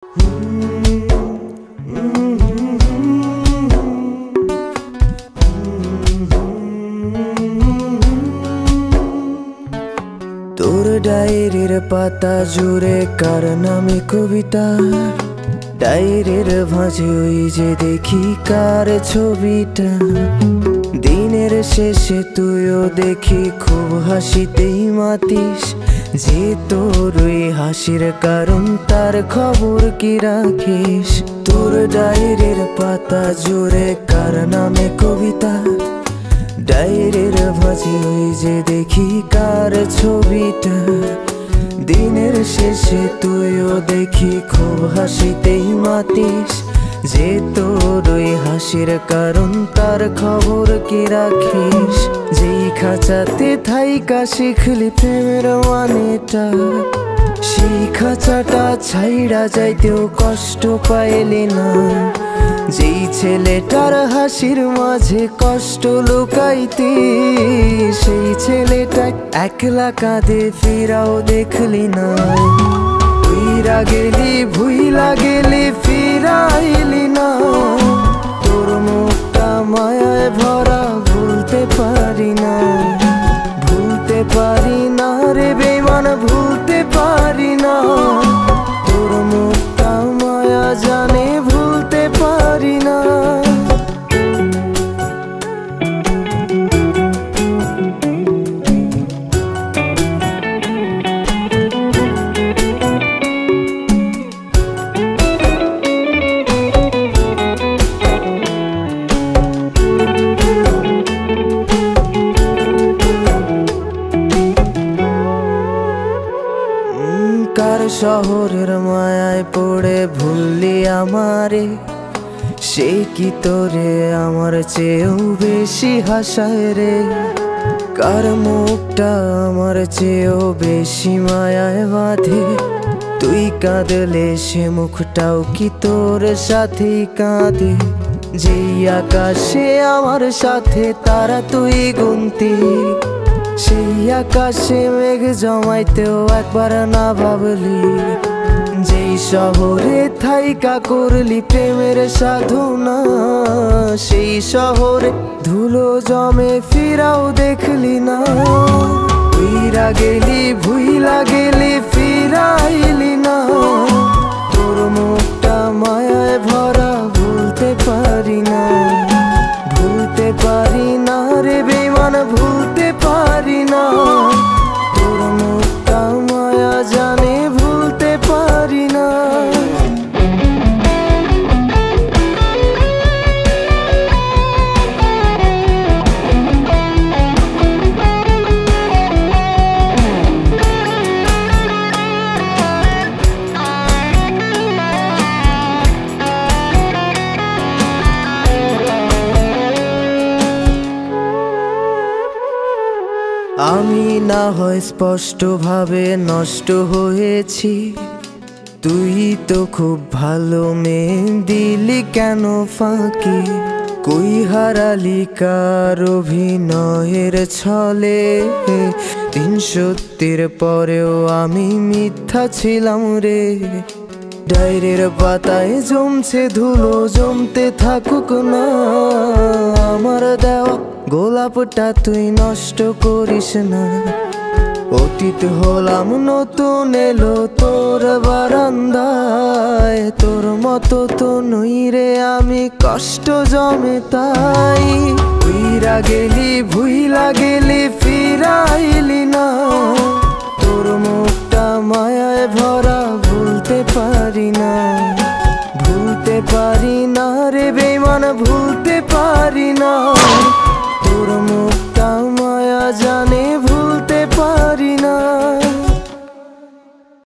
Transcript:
তোর ডায়েরির পাতা জুড়ে কার নামে কবিতা, ডায়েরির ভাঁজে ওই যে দেখি কার ছবিটা। দিনের শেষে তুইও দেখি খুব হাসিতেই মাতিস, যে তোর ওই হাসির কারণ তার খবর কি রাখিস। তোর ডায়েরির পাতা জুড়ে কার নামে কবিতা, ডায়েরির ভাঁজে ওই যে দেখি কার ছবিটা। দিনের শেষে তুইও দেখি খুব হাসিতেই মাতিস, যে তোর ওই হাসির কারণ তার খবর কি রাখিস। যেই খাঁচাতে থাইকা শিখলি প্রেমের মানেটা, সেই খাঁচাটা ছাইড়া যাইতেও কষ্ট পাইলি না। যেই ছেলেটার হাসির মাঝে কষ্ট লুকাইতি, সেই ছেলেটাই একলা কাঁদে ফিরাও দেখলি না। ফিরা গেলি ভুইলা গেলি ফিরাইলি না, তোর মুখটা মায়ায় ভরা ভুলতে পারি না। ভুলতে পারি না রে বেমান, ভুলতে পারি না। তোর মুখটা মায়া জানে ভুলতে পারি না। কার শহরের মায়ায় পড়ে ভুললি আমারে, সে কি তোরে আমার চেয়েও বেশি হাসায় রে। কার মুখটা আমার চেয়েও বেশি মায়ায় বাঁধে, তুই কাঁদলে সে মুখটাও কি তোর সাথেই কাঁদে। যেই আকাশে আমার সাথে তারা তুই গুনতি, সেই আকাশে মেঘ জমাইতেও একবার না ভাবলি। যেই শহরে থাইকা করলি প্রেমের সাধনা, সেই শহরে ধুলো জমে ফিরাও দেখলি না। ফিরা গেলি ভুইলা গেলি ফিরাইলি না, তোর মুখটা মায়ায় ভরা ভুলতে পারি না। ভুলতে পারি না রে বেমান, ভুলতে পারি না। তোর মুখটা মায়া জানে ভুলতে পারি না। আমি না হয় স্পষ্টভাবে নষ্ট হয়েছি, তুই তো খুব ভালো মেয়ে, দিলি কেন ফাঁকি। কই হারালি কার অভিনয়ের ছলে, 300 পরেও আমি মিথ্যা ছিলাম রে। ডায়েরির পাতায় জমছে ধুলো, জমতে থাকুক না। আমার দেওয়া গোলাপটা তুই নষ্ট করিস না। অতীত হলাম নতুন এলো তোর বারান্দায়, তোর মতো তো নই রে আমি, কষ্ট জমে তাই। ফিরা গেলি ভুইলা গেলি ফিরাইলি না, তোর মুখটা মায়ায় ভরা ভুলতে পারি না। ভুলতে পারি না রে বেমান, ভুলতে পারি না।